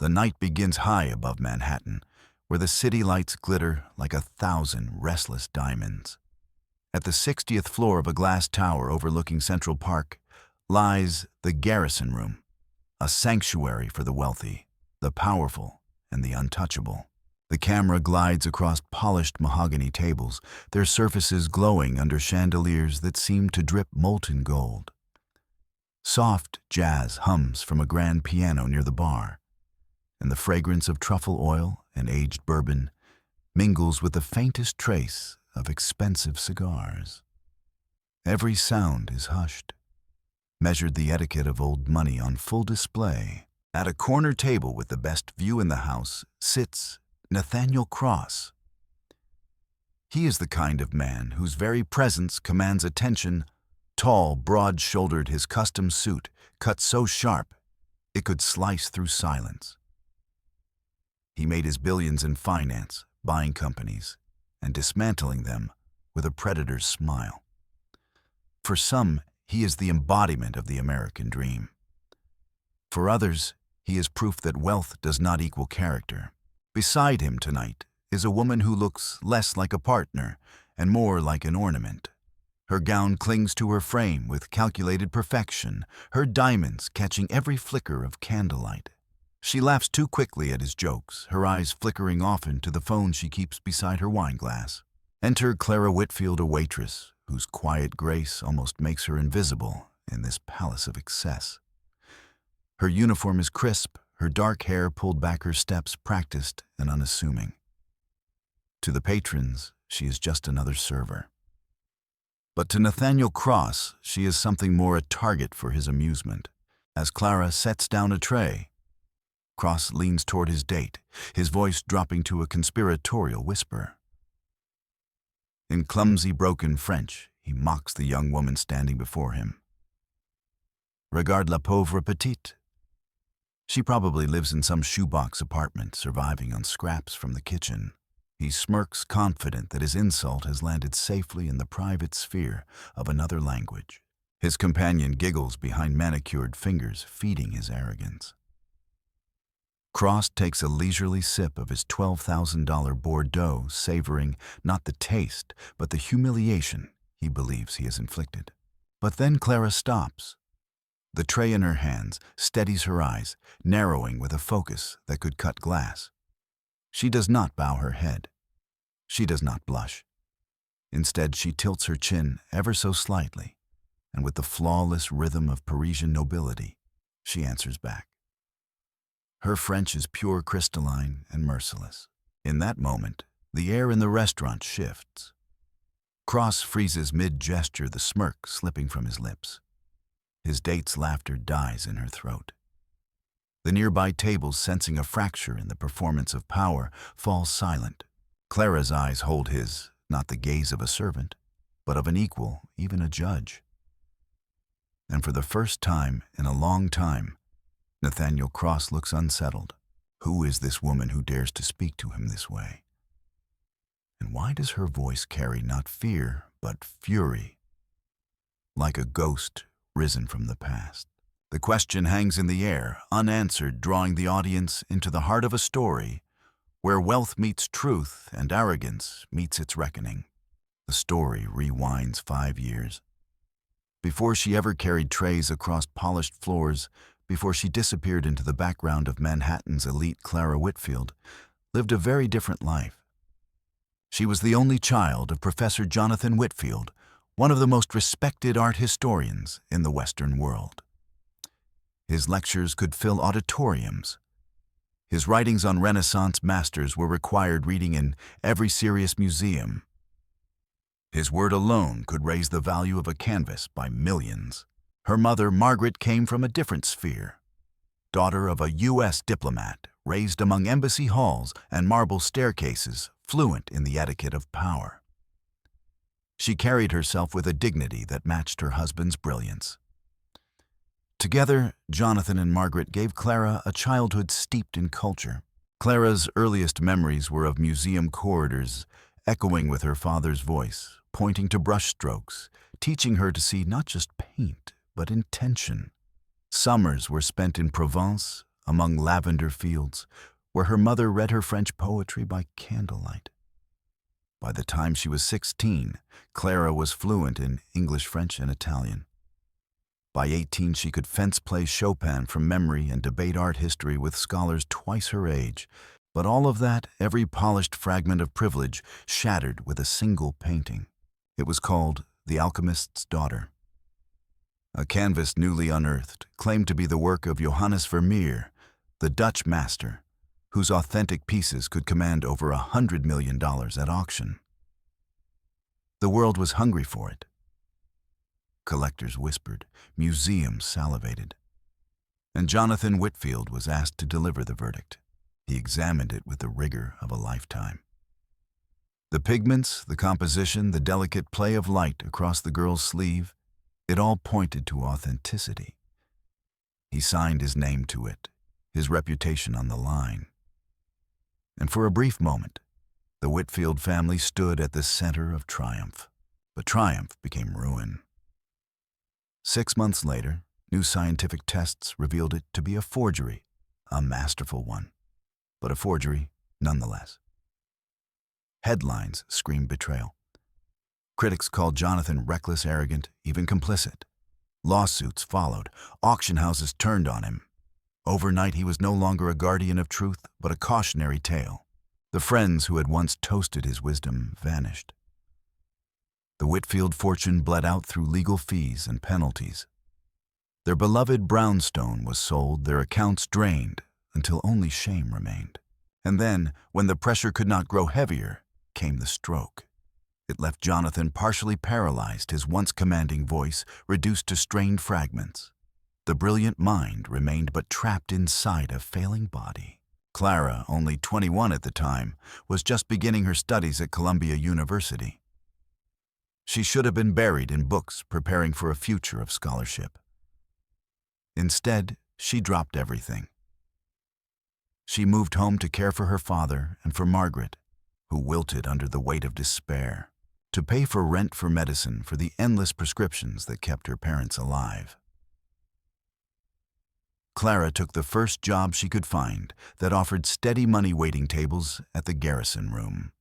The night begins high above Manhattan, where the city lights glitter like 1,000 restless diamonds. At the 60th floor of a glass tower overlooking Central Park lies the Garrison Room, a sanctuary for the wealthy, the powerful, and the untouchable. The camera glides across polished mahogany tables, their surfaces glowing under chandeliers that seem to drip molten gold. Soft jazz hums from a grand piano near the bar, and the fragrance of truffle oil and aged bourbon mingles with the faintest trace of expensive cigars. Every sound is hushed, measured the etiquette of old money on full display. At a corner table with the best view in the house sits Nathaniel Cross. He is the kind of man whose very presence commands attention. Tall, broad-shouldered, his custom suit cut so sharp it could slice through silence. He made his billions in finance, buying companies, and dismantling them with a predator's smile. For some, he is the embodiment of the American dream. For others, he is proof that wealth does not equal character. Beside him tonight is a woman who looks less like a partner and more like an ornament. Her gown clings to her frame with calculated perfection, her diamonds catching every flicker of candlelight. She laughs too quickly at his jokes, her eyes flickering often to the phone she keeps beside her wine glass. Enter Clara Whitfield, a waitress, whose quiet grace almost makes her invisible in this palace of excess. Her uniform is crisp, her dark hair pulled back, her steps practiced and unassuming. To the patrons, she is just another server. But to Nathaniel Cross, she is something more, a target for his amusement. As Clara sets down a tray, Cross leans toward his date, his voice dropping to a conspiratorial whisper. In clumsy, broken French, he mocks the young woman standing before him. Regarde la pauvre petite. She probably lives in some shoebox apartment, surviving on scraps from the kitchen. He smirks, confident that his insult has landed safely in the private sphere of another language. His companion giggles behind manicured fingers, feeding his arrogance. Cross takes a leisurely sip of his $12,000 Bordeaux, savoring not the taste, but the humiliation he believes he has inflicted. But then Clara stops. The tray in her hands steadies her eyes, narrowing with a focus that could cut glass. She does not bow her head. She does not blush. Instead, she tilts her chin ever so slightly, and with the flawless rhythm of Parisian nobility, she answers back. Her French is pure, crystalline, and merciless. In that moment, the air in the restaurant shifts. Cross freezes mid-gesture, the smirk slipping from his lips. His date's laughter dies in her throat. The nearby tables, sensing a fracture in the performance of power, fall silent. Clara's eyes hold his, not the gaze of a servant, but of an equal, even a judge. And for the first time in a long time, Nathaniel Cross looks unsettled. Who is this woman who dares to speak to him this way? And why does her voice carry not fear, but fury, like a ghost risen from the past? The question hangs in the air, unanswered, drawing the audience into the heart of a story where wealth meets truth and arrogance meets its reckoning. The story rewinds 5 years. Before she ever carried trays across polished floors, before she disappeared into the background of Manhattan's elite, Clara Whitfield lived a very different life. She was the only child of Professor Jonathan Whitfield, one of the most respected art historians in the Western world. His lectures could fill auditoriums. His writings on Renaissance masters were required reading in every serious museum. His word alone could raise the value of a canvas by millions. Her mother, Margaret, came from a different sphere. Daughter of a U.S. diplomat, raised among embassy halls and marble staircases, fluent in the etiquette of power. She carried herself with a dignity that matched her husband's brilliance. Together, Jonathan and Margaret gave Clara a childhood steeped in culture. Clara's earliest memories were of museum corridors, echoing with her father's voice, pointing to brushstrokes, teaching her to see not just paint, but intention. Summers were spent in Provence, among lavender fields, where her mother read her French poetry by candlelight. By the time she was 16, Clara was fluent in English, French, and Italian. By 18, she could fence-play Chopin from memory and debate art history with scholars twice her age. But all of that, every polished fragment of privilege, shattered with a single painting. It was called The Alchemist's Daughter. A canvas newly unearthed claimed to be the work of Johannes Vermeer, the Dutch master, whose authentic pieces could command over $100 million at auction. The world was hungry for it. Collectors whispered, museums salivated. And Jonathan Whitfield was asked to deliver the verdict. He examined it with the rigor of a lifetime. The pigments, the composition, the delicate play of light across the girl's sleeve, it all pointed to authenticity. He signed his name to it, his reputation on the line. And for a brief moment, the Whitfield family stood at the center of triumph. But triumph became ruin. 6 months later, new scientific tests revealed it to be a forgery, a masterful one, but a forgery nonetheless. Headlines screamed betrayal. Critics called Jonathan reckless, arrogant, even complicit. Lawsuits followed. Auction houses turned on him. Overnight, he was no longer a guardian of truth, but a cautionary tale. The friends who had once toasted his wisdom vanished. The Whitfield fortune bled out through legal fees and penalties. Their beloved brownstone was sold, their accounts drained, until only shame remained. And then, when the pressure could not grow heavier, came the stroke. It left Jonathan partially paralyzed, his once commanding voice reduced to strained fragments. The brilliant mind remained but trapped inside a failing body. Clara, only 21 at the time, was just beginning her studies at Columbia University. She should have been buried in books, preparing for a future of scholarship. Instead, she dropped everything. She moved home to care for her father and for Margaret, who wilted under the weight of despair, to pay for rent, for medicine, for the endless prescriptions that kept her parents alive. Clara took the first job she could find that offered steady money waiting tables at the Garrison Room.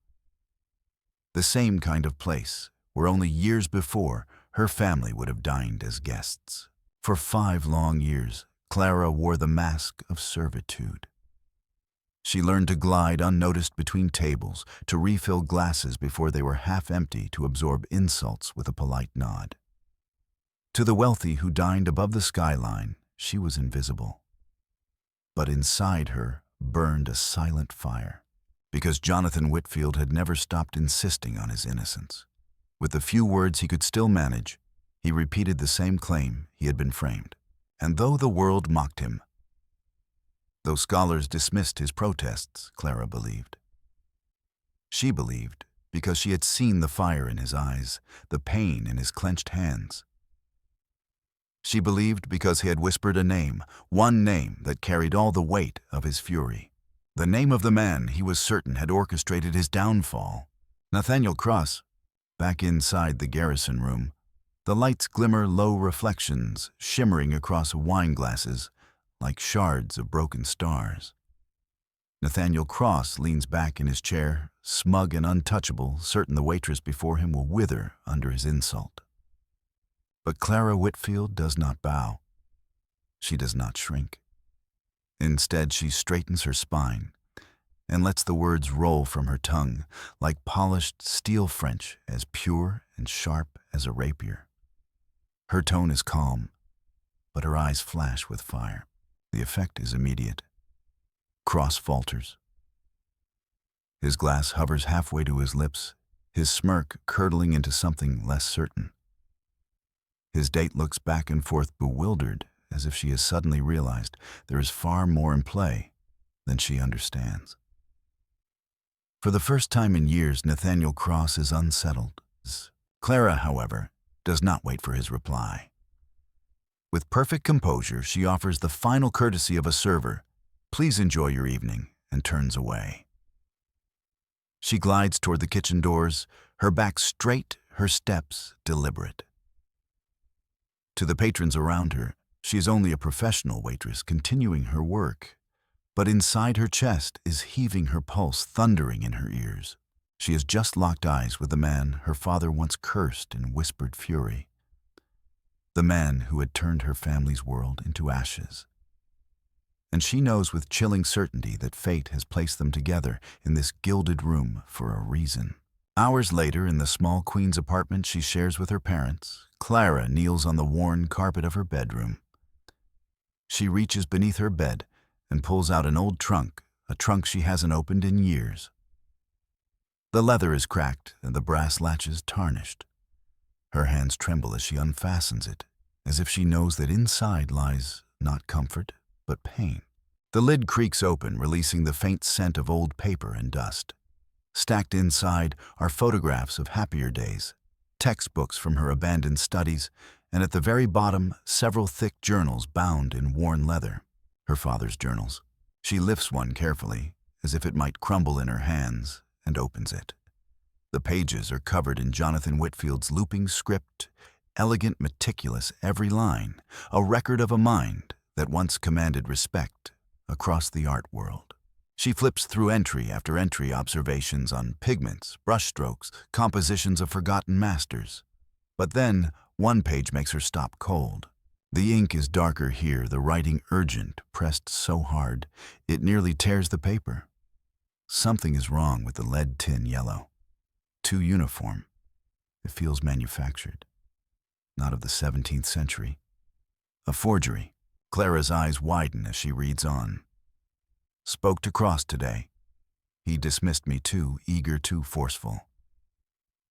The same kind of place where only years before her family would have dined as guests. For 5 long years, Clara wore the mask of servitude. She learned to glide unnoticed between tables, to refill glasses before they were half empty, to absorb insults with a polite nod. To the wealthy who dined above the skyline, she was invisible. But inside her burned a silent fire, because Jonathan Whitfield had never stopped insisting on his innocence. With the few words he could still manage, he repeated the same claim he had been framed. And though the world mocked him, though scholars dismissed his protests, Clara believed. She believed because she had seen the fire in his eyes, the pain in his clenched hands. She believed because he had whispered a name, one name that carried all the weight of his fury. The name of the man he was certain had orchestrated his downfall. Nathaniel Cross. Back inside the Garrison Room, the lights glimmer low reflections shimmering across wine glasses like shards of broken stars. Nathaniel Cross leans back in his chair, smug and untouchable, certain the waitress before him will wither under his insult. But Clara Whitfield does not bow. She does not shrink. Instead, she straightens her spine and lets the words roll from her tongue like polished steel French, as pure and sharp as a rapier. Her tone is calm, but her eyes flash with fire. The effect is immediate. Cross falters. His glass hovers halfway to his lips, his smirk curdling into something less certain. His date looks back and forth bewildered, as if she has suddenly realized there is far more in play than she understands. For the first time in years, Nathaniel Cross is unsettled. Clara, however, does not wait for his reply. With perfect composure, she offers the final courtesy of a server, "Please enjoy your evening," and turns away. She glides toward the kitchen doors, her back straight, her steps deliberate. To the patrons around her, she is only a professional waitress continuing her work But inside her chest is heaving her pulse, thundering in her ears. She has just locked eyes with the man her father once cursed in whispered fury. The man who had turned her family's world into ashes. And she knows with chilling certainty that fate has placed them together in this gilded room for a reason. Hours later, in the small queen's apartment she shares with her parents, Clara kneels on the worn carpet of her bedroom. She reaches beneath her bed and pulls out an old trunk, a trunk she hasn't opened in years. The leather is cracked and the brass latches tarnished. Her hands tremble as she unfastens it, as if she knows that inside lies not comfort, but pain. The lid creaks open, releasing the faint scent of old paper and dust. Stacked inside are photographs of happier days, textbooks from her abandoned studies, and at the very bottom, several thick journals bound in worn leather. Her father's journals. She lifts one carefully, as if it might crumble in her hands, and opens it. The pages are covered in Jonathan Whitfield's looping script, elegant, meticulous, every line, a record of a mind that once commanded respect across the art world. She flips through entry after entry, observations on pigments, brushstrokes, compositions of forgotten masters. But then, one page makes her stop cold. The ink is darker here, the writing urgent, pressed so hard, it nearly tears the paper. Something is wrong with the lead tin yellow. Too uniform. It feels manufactured. Not of the 17th century. A forgery. Clara's eyes widen as she reads on. Spoke to Cross today. He dismissed me too eager, too forceful.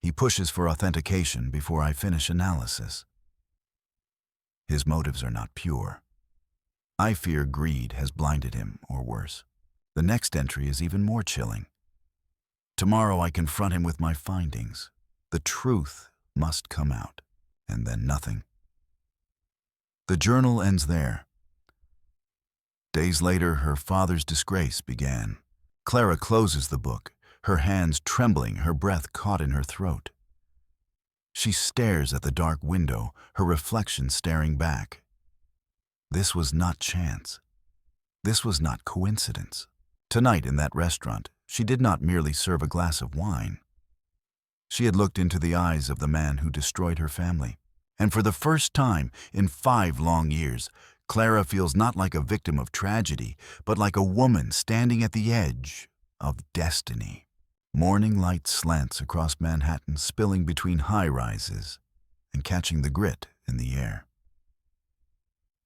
He pushes for authentication before I finish analysis. His motives are not pure. I fear greed has blinded him, or worse. The next entry is even more chilling. Tomorrow I confront him with my findings. The truth must come out, and then nothing. The journal ends there. Days later, her father's disgrace began. Clara closes the book, her hands trembling, her breath caught in her throat. She stares at the dark window, her reflection staring back. This was not chance. This was not coincidence. Tonight in that restaurant, she did not merely serve a glass of wine. She had looked into the eyes of the man who destroyed her family. And for the first time in 5 long years, Clara feels not like a victim of tragedy, but like a woman standing at the edge of destiny. Morning light slants across Manhattan, spilling between high-rises and catching the grit in the air.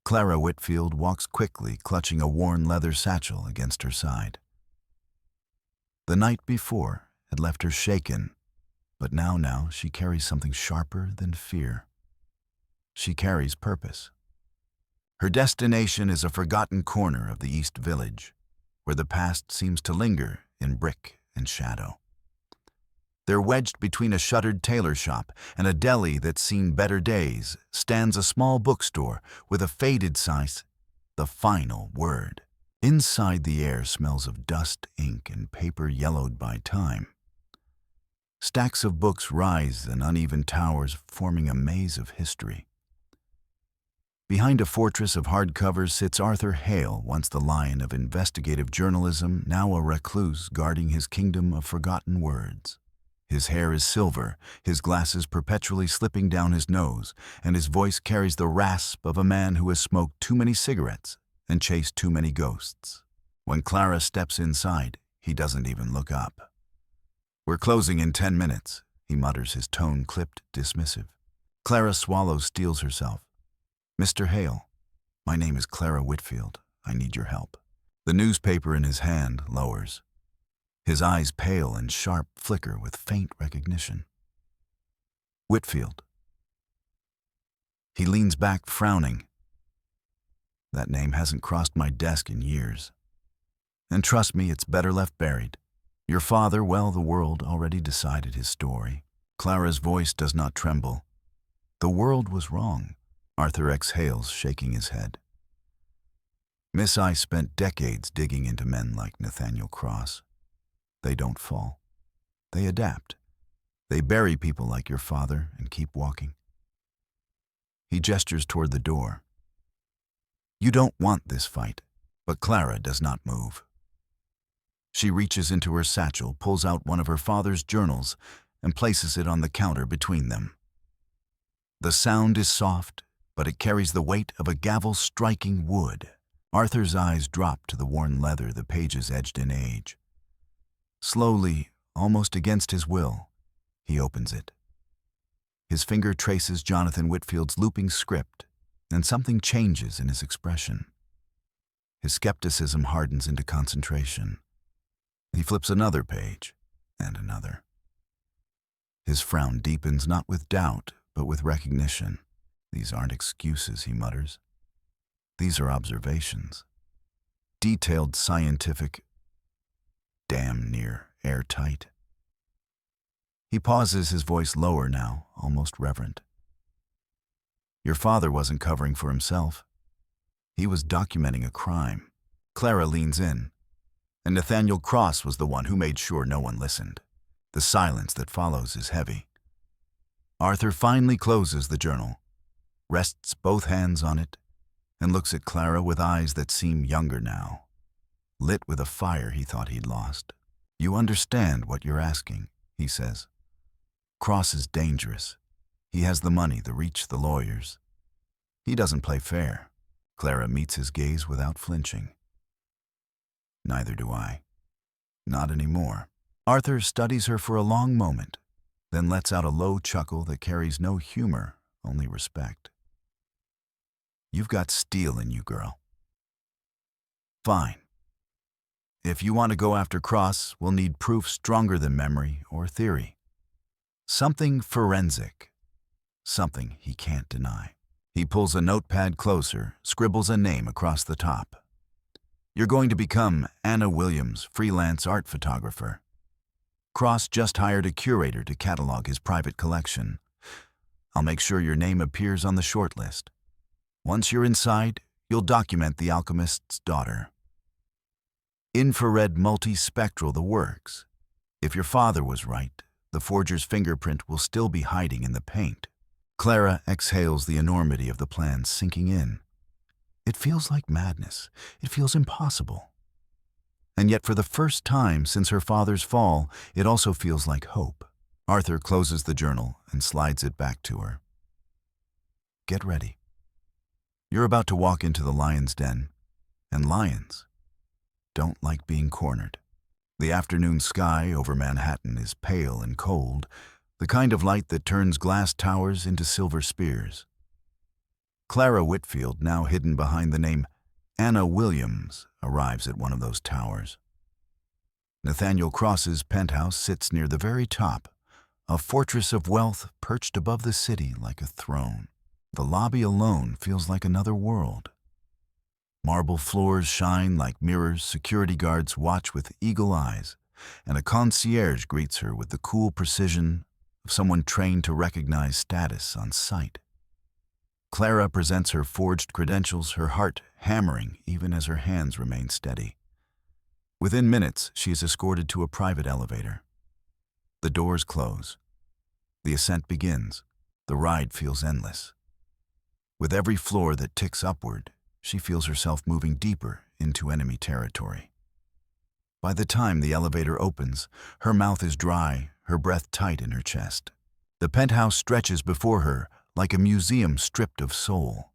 Clara Whitfield walks quickly, clutching a worn leather satchel against her side. The night before had left her shaken, but now she carries something sharper than fear. She carries purpose. Her destination is a forgotten corner of the East Village, where the past seems to linger in brick and shadow. There, wedged between a shuttered tailor shop and a deli that's seen better days, stands a small bookstore with a faded sign, The Final Word. Inside, the air smells of dust, ink, and paper yellowed by time. Stacks of books rise in uneven towers, forming a maze of history. Behind a fortress of hardcovers sits Arthur Hale, once the lion of investigative journalism, now a recluse guarding his kingdom of forgotten words. His hair is silver, his glasses perpetually slipping down his nose, and his voice carries the rasp of a man who has smoked too many cigarettes and chased too many ghosts. When Clara steps inside, he doesn't even look up. "We're closing in 10 minutes, he mutters, his tone clipped, dismissive. Clara swallows, steels herself. "Mr. Hale, my name is Clara Whitfield. I need your help." The newspaper in his hand lowers. His eyes, pale and sharp, flicker with faint recognition. Whitfield. He leans back, frowning. That name hasn't crossed my desk in years. And trust me, it's better left buried. Your father, well, the world already decided his story. Clara's voice does not tremble. The world was wrong. Arthur exhales, shaking his head. Miss I spent decades digging into men like Nathaniel Cross. They don't fall. They adapt. They bury people like your father and keep walking. He gestures toward the door. You don't want this fight. But Clara does not move. She reaches into her satchel, pulls out one of her father's journals, and places it on the counter between them. The sound is soft, but it carries the weight of a gavel striking wood. Arthur's eyes drop to the worn leather, the pages edged in age. Slowly, almost against his will, he opens it. His finger traces Jonathan Whitfield's looping script, and something changes in his expression. His skepticism hardens into concentration. He flips another page, and another. His frown deepens not with doubt, but with recognition. These aren't excuses, he mutters. These are observations. Detailed, scientific, damn near airtight. He pauses, his voice lower now, almost reverent. Your father wasn't covering for himself. He was documenting a crime. Clara leans in, and Nathaniel Cross was the one who made sure no one listened. The silence that follows is heavy. Arthur finally closes the journal, rests both hands on it, and looks at Clara with eyes that seem younger now, lit with a fire he thought he'd lost. You understand what you're asking, he says. Cross is dangerous. He has the money, the reach, the lawyers. He doesn't play fair. Clara meets his gaze without flinching. Neither do I. Not anymore. Arthur studies her for a long moment, then lets out a low chuckle that carries no humor, only respect. You've got steel in you, girl. Fine. If you want to go after Cross, we'll need proof stronger than memory or theory. Something forensic. Something he can't deny. He pulls a notepad closer, scribbles a name across the top. You're going to become Anna Williams, freelance art photographer. Cross just hired a curator to catalog his private collection. I'll make sure your name appears on the short list. Once you're inside, you'll document the alchemist's daughter. Infrared multispectral, the works. If your father was right, the forger's fingerprint will still be hiding in the paint. Clara exhales, the enormity of the plan sinking in. It feels like madness. It feels impossible. And yet for the first time since her father's fall, it also feels like hope. Arthur closes the journal and slides it back to her. Get ready. You're about to walk into the lion's den, and lions don't like being cornered. The afternoon sky over Manhattan is pale and cold, the kind of light that turns glass towers into silver spears. Clara Whitfield, now hidden behind the name Anna Williams, arrives at one of those towers. Nathaniel Cross's penthouse sits near the very top, a fortress of wealth perched above the city like a throne. The lobby alone feels like another world. Marble floors shine like mirrors, security guards watch with eagle eyes, and a concierge greets her with the cool precision of someone trained to recognize status on sight. Clara presents her forged credentials, her heart hammering even as her hands remain steady. Within minutes, she is escorted to a private elevator. The doors close. The ascent begins. The ride feels endless. With every floor that ticks upward, she feels herself moving deeper into enemy territory. By the time the elevator opens, her mouth is dry, her breath tight in her chest. The penthouse stretches before her like a museum stripped of soul.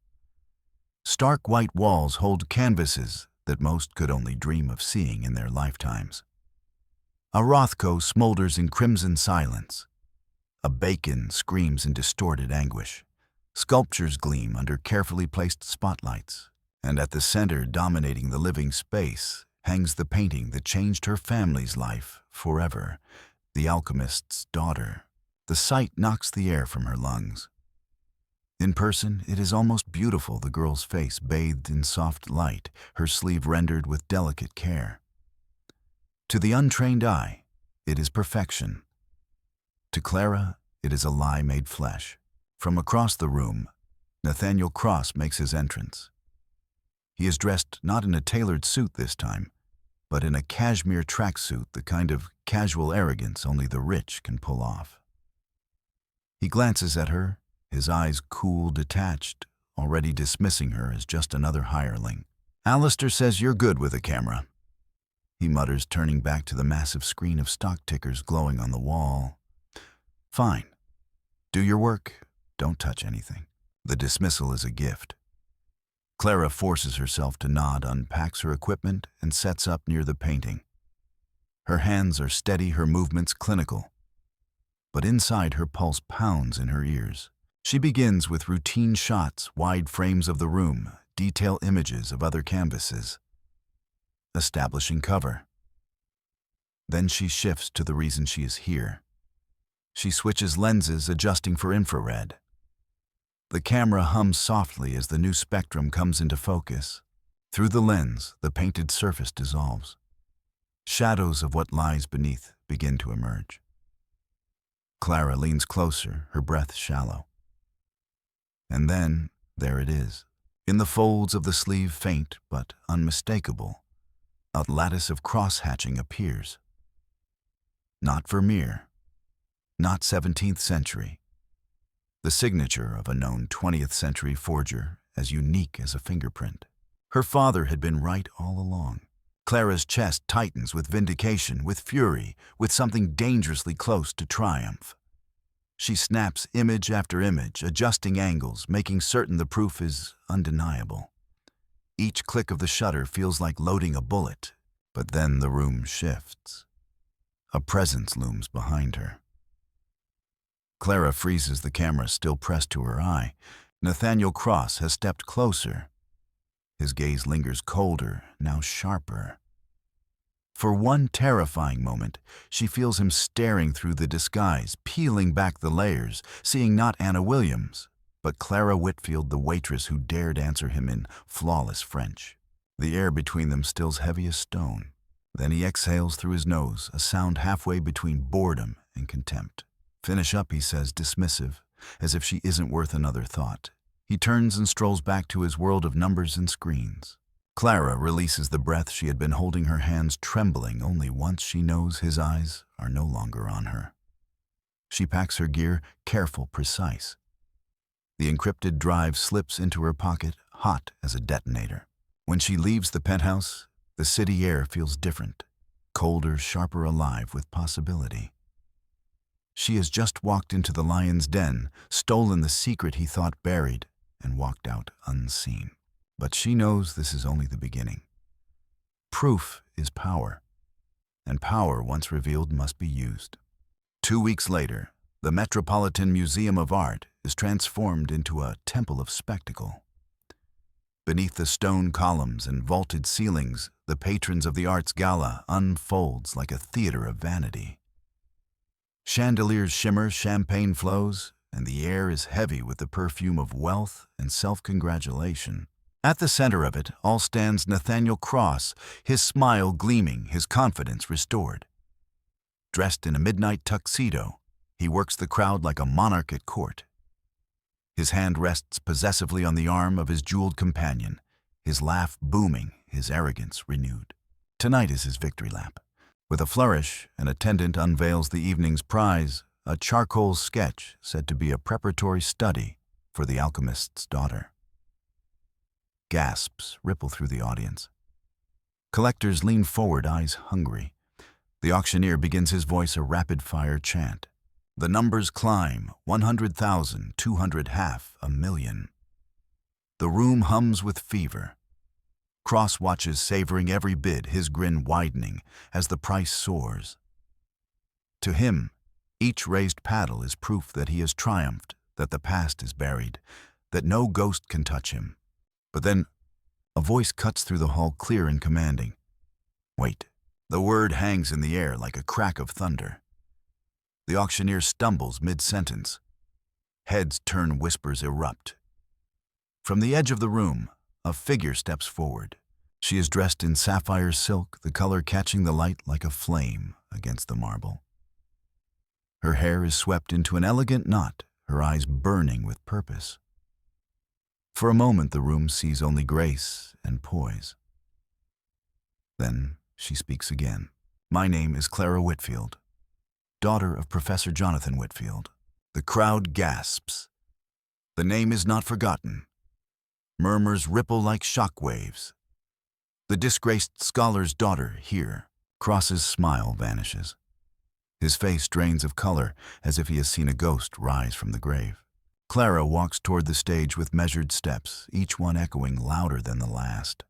Stark white walls hold canvases that most could only dream of seeing in their lifetimes. A Rothko smolders in crimson silence. A Bacon screams in distorted anguish. Sculptures gleam under carefully placed spotlights, and at the center, dominating the living space, hangs the painting that changed her family's life forever, The Alchemist's Daughter. The sight knocks the air from her lungs. In person, it is almost beautiful, the girl's face bathed in soft light, her sleeve rendered with delicate care. To the untrained eye, it is perfection. To Clara, it is a lie made flesh. From across the room, Nathaniel Cross makes his entrance. He is dressed not in a tailored suit this time, but in a cashmere tracksuit, the kind of casual arrogance only the rich can pull off. He glances at her, his eyes cool, detached, already dismissing her as just another hireling. Alistair says you're good with a camera, he mutters, turning back to the massive screen of stock tickers glowing on the wall. Fine. Do your work. Don't touch anything. The dismissal is a gift. Clara forces herself to nod, unpacks her equipment, and sets up near the painting. Her hands are steady, her movements clinical. But inside, her pulse pounds in her ears. She begins with routine shots, wide frames of the room, detail images of other canvases, establishing cover. Then she shifts to the reason she is here. She switches lenses, adjusting for infrared. The camera hums softly as the new spectrum comes into focus. Through the lens, the painted surface dissolves. Shadows of what lies beneath begin to emerge. Clara leans closer, her breath shallow. And then, there it is. In the folds of the sleeve, faint but unmistakable, a lattice of cross-hatching appears. Not Vermeer, not 17th century. The signature of a known 20th century forger, as unique as a fingerprint. Her father had been right all along. Clara's chest tightens with vindication, with fury, with something dangerously close to triumph. She snaps image after image, adjusting angles, making certain the proof is undeniable. Each click of the shutter feels like loading a bullet, but then the room shifts. A presence looms behind her. Clara freezes, the camera still pressed to her eye. Nathaniel Cross has stepped closer. His gaze lingers colder, now sharper. For one terrifying moment, she feels him staring through the disguise, peeling back the layers, seeing not Anna Williams, but Clara Whitfield, the waitress who dared answer him in flawless French. The air between them stills heavy as stone. Then he exhales through his nose, a sound halfway between boredom and contempt. Finish up, he says, dismissive, as if she isn't worth another thought. He turns and strolls back to his world of numbers and screens. Clara releases the breath she had been holding, her hands trembling only once she knows his eyes are no longer on her. She packs her gear, careful, precise. The encrypted drive slips into her pocket, hot as a detonator. When she leaves the penthouse, the city air feels different, colder, sharper, alive with possibility. She has just walked into the lion's den, stolen the secret he thought buried, and walked out unseen. But she knows this is only the beginning. Proof is power, and power, once revealed, must be used. 2 weeks later, the Metropolitan Museum of Art is transformed into a temple of spectacle. Beneath the stone columns and vaulted ceilings, the Patrons of the Arts Gala unfolds like a theater of vanity. Chandeliers shimmer, champagne flows, and the air is heavy with the perfume of wealth and self-congratulation. At the center of it all stands Nathaniel Cross, his smile gleaming, his confidence restored. Dressed in a midnight tuxedo, he works the crowd like a monarch at court. His hand rests possessively on the arm of his jeweled companion, his laugh booming, his arrogance renewed. Tonight is his victory lap. With a flourish, an attendant unveils the evening's prize, a charcoal sketch said to be a preparatory study for the alchemist's daughter. Gasps ripple through the audience. Collectors lean forward, eyes hungry. The auctioneer begins his voice a rapid-fire chant. The numbers climb, 100,000, 200, half a million. The room hums with fever. Cross watches, savoring every bid, his grin widening as the price soars. To him, each raised paddle is proof that he has triumphed, that the past is buried, that no ghost can touch him. But then, a voice cuts through the hall, clear and commanding. Wait. The word hangs in the air like a crack of thunder. The auctioneer stumbles mid-sentence. Heads turn, whispers erupt. From the edge of the room, a figure steps forward. She is dressed in sapphire silk, the color catching the light like a flame against the marble. Her hair is swept into an elegant knot, her eyes burning with purpose. For a moment, the room sees only grace and poise. Then she speaks again. My name is Clara Whitfield, daughter of Professor Jonathan Whitfield. The crowd gasps. The name is not forgotten. Murmurs ripple like shock waves. The disgraced scholar's daughter here. Cross's smile vanishes. His face drains of color, as if he has seen a ghost rise from the grave. Clara walks toward the stage with measured steps, each one echoing louder than the last.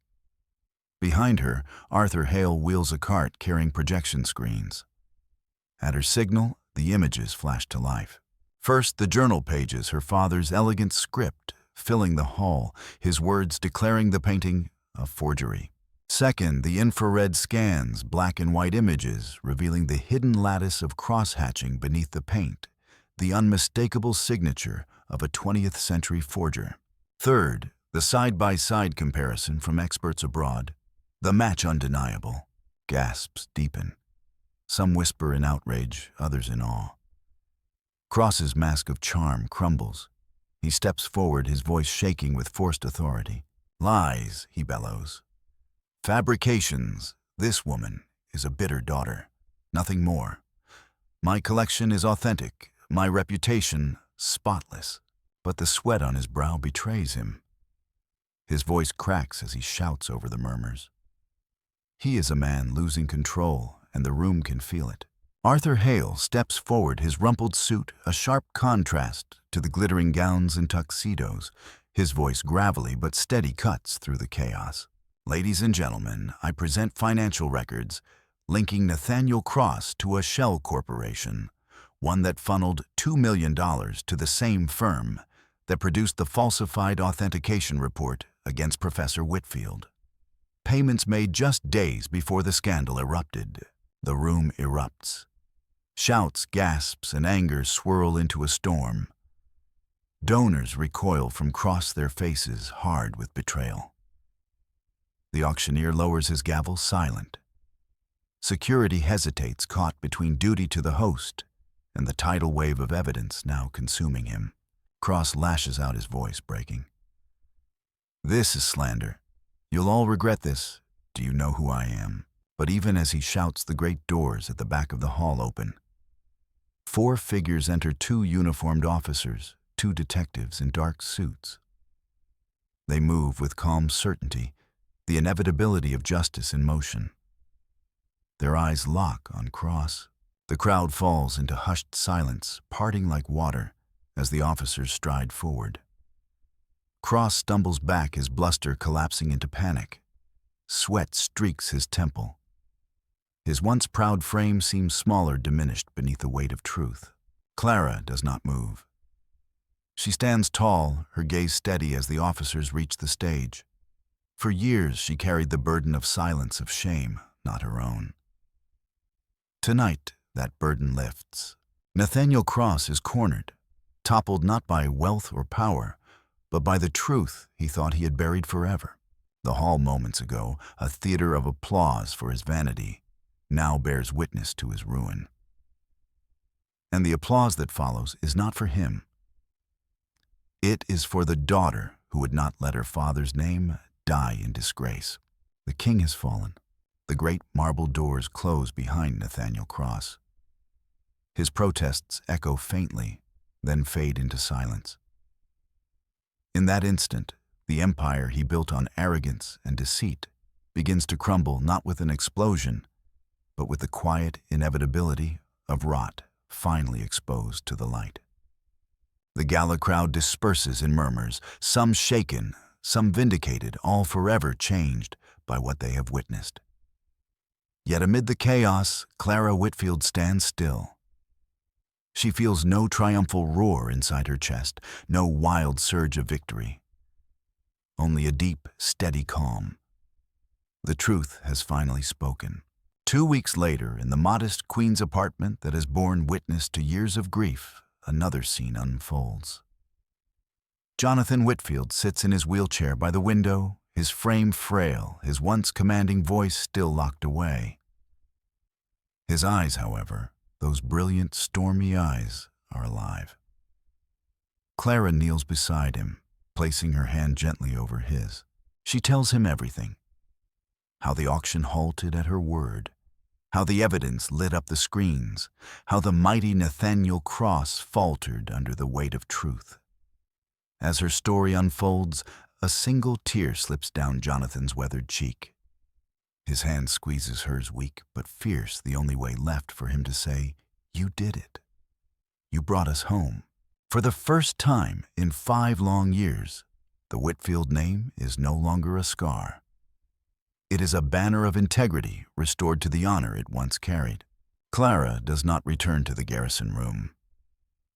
Behind her, Arthur Hale wheels a cart carrying projection screens. At her signal, the images flash to life. First, the journal pages, her father's elegant script, filling the hall, his words declaring the painting a forgery. Second, the infrared scans, black and white images, revealing the hidden lattice of cross-hatching beneath the paint, the unmistakable signature of a 20th century forger. Third, the side-by-side comparison from experts abroad, the match undeniable. Gasps deepen. Some whisper in outrage, others in awe. Cross's mask of charm crumbles. He steps forward, his voice shaking with forced authority. Lies, he bellows. Fabrications. This woman is a bitter daughter. Nothing more. My collection is authentic, my reputation spotless. But the sweat on his brow betrays him. His voice cracks as he shouts over the murmurs. He is a man losing control, and the room can feel it. Arthur Hale steps forward, his rumpled suit a sharp contrast to the glittering gowns and tuxedos, his voice gravelly but steady cuts through the chaos. Ladies and gentlemen, I present financial records linking Nathaniel Cross to a shell corporation, one that funneled $2 million to the same firm that produced the falsified authentication report against Professor Whitfield. Payments made just days before the scandal erupted. The room erupts. Shouts, gasps, and anger swirl into a storm. Donors recoil from Cross, their faces hard with betrayal. The auctioneer lowers his gavel, silent. Security hesitates, caught between duty to the host and the tidal wave of evidence now consuming him. Cross lashes out, his voice breaking. This is slander. You'll all regret this. Do you know who I am? But even as he shouts, the great doors at the back of the hall open. 4 figures enter, 2 uniformed officers, 2 detectives in dark suits. They move with calm certainty, the inevitability of justice in motion. Their eyes lock on Cross. The crowd falls into hushed silence, parting like water as the officers stride forward. Cross stumbles back, his bluster collapsing into panic. Sweat streaks his temple. His once proud frame seems smaller, diminished beneath the weight of truth. Clara does not move. She stands tall, her gaze steady as the officers reach the stage. For years she carried the burden of silence, of shame, not her own. Tonight, that burden lifts. Nathaniel Cross is cornered, toppled not by wealth or power, but by the truth he thought he had buried forever. The hall moments ago, a theater of applause for his vanity, now bears witness to his ruin. And the applause that follows is not for him. It is for the daughter who would not let her father's name die in disgrace. The king has fallen. The great marble doors close behind Nathaniel Cross. His protests echo faintly, then fade into silence. In that instant, the empire he built on arrogance and deceit begins to crumble, not with an explosion, but with the quiet inevitability of rot finally exposed to the light. The gala crowd disperses in murmurs, some shaken, some vindicated, all forever changed by what they have witnessed. Yet amid the chaos, Clara Whitfield stands still. She feels no triumphal roar inside her chest, no wild surge of victory. Only a deep, steady calm. The truth has finally spoken. 2 weeks later, in the modest queen's apartment that has borne witness to years of grief, another scene unfolds. Jonathan Whitfield sits in his wheelchair by the window, his frame frail, his once commanding voice still locked away. His eyes, however, those brilliant, stormy eyes, are alive. Clara kneels beside him, placing her hand gently over his. She tells him everything. How the auction halted at her word, how the evidence lit up the screens, how the mighty Nathaniel Cross faltered under the weight of truth. As her story unfolds, a single tear slips down Jonathan's weathered cheek. His hand squeezes hers, weak but fierce, the only way left for him to say, "You did it. You brought us home." For the first time in 5 long years, the Whitfield name is no longer a scar. It is a banner of integrity restored to the honor it once carried. Clara does not return to the garrison room.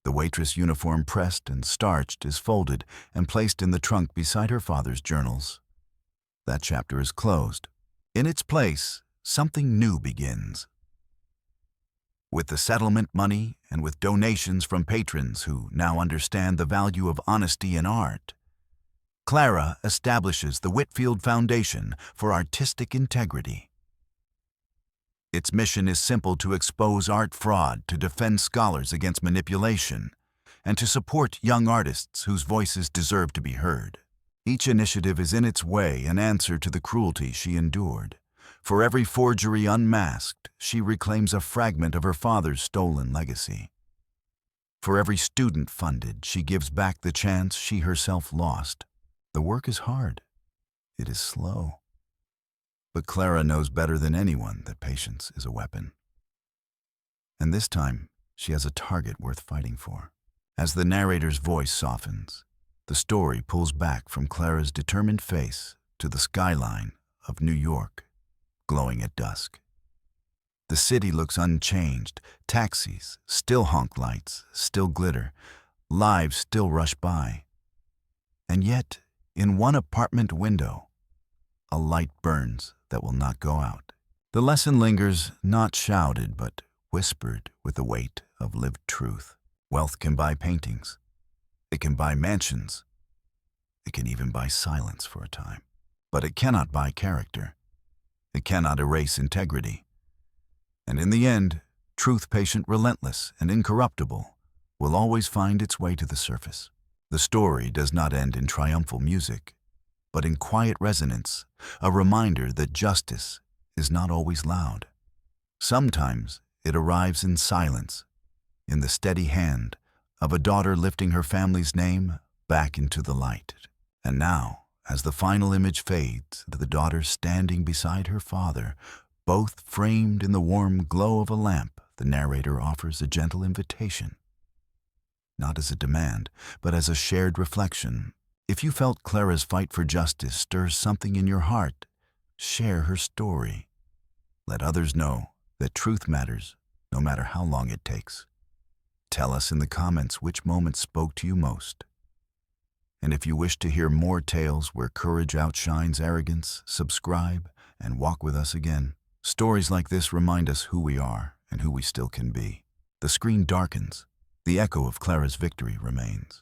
The waitress uniform, pressed and starched, is folded and placed in the trunk beside her father's journals. That chapter is closed. In its place, something new begins. With the settlement money and with donations from patrons who now understand the value of honesty in art, Clara establishes the Whitfield Foundation for Artistic Integrity. Its mission is simple: to expose art fraud, to defend scholars against manipulation, and to support young artists whose voices deserve to be heard. Each initiative is in its way an answer to the cruelty she endured. For every forgery unmasked, she reclaims a fragment of her father's stolen legacy. For every student funded, she gives back the chance she herself lost. The work is hard. It is slow. But Clara knows better than anyone that patience is a weapon. And this time, she has a target worth fighting for. As the narrator's voice softens, the story pulls back from Clara's determined face to the skyline of New York, glowing at dusk. The city looks unchanged. Taxis still honk, lights still glitter, lives still rush by. And yet, in one apartment window, a light burns that will not go out. The lesson lingers, not shouted, but whispered with the weight of lived truth. Wealth can buy paintings. It can buy mansions. It can even buy silence for a time. But it cannot buy character. It cannot erase integrity. And in the end, truth, patient, relentless, and incorruptible, will always find its way to the surface. The story does not end in triumphal music, but in quiet resonance, a reminder that justice is not always loud. Sometimes it arrives in silence, in the steady hand of a daughter lifting her family's name back into the light. And now, as the final image fades, the daughter standing beside her father, both framed in the warm glow of a lamp, the narrator offers a gentle invitation. Not as a demand, but as a shared reflection. If you felt Clara's fight for justice stirs something in your heart, share her story. Let others know that truth matters, no matter how long it takes. Tell us in the comments which moment spoke to you most. And if you wish to hear more tales where courage outshines arrogance, subscribe and walk with us again. Stories like this remind us who we are and who we still can be. The screen darkens. The echo of Clara's victory remains.